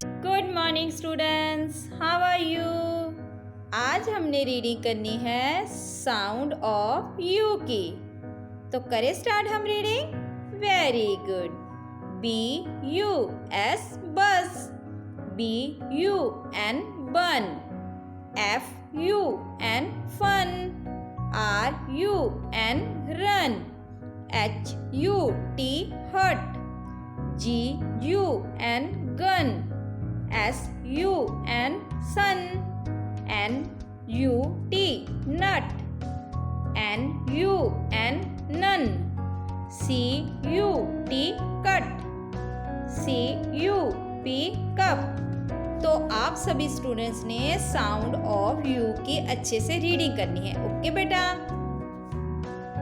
Good morning students, how are you. आज हमने reading करनी है साउंड ऑफ यू की। तो करें स्टार्ट हम reading. Very good. B U S bus, B U N bun, F U N fun, R U N run, H U T hut, G U N gun, S-U-N sun, N-U-T nut, N-U-N nun, C-U-T cut, C-U-P cup। तो आप सभी students ने sound of you की अच्छे से reading करनी है। Okay बेटा।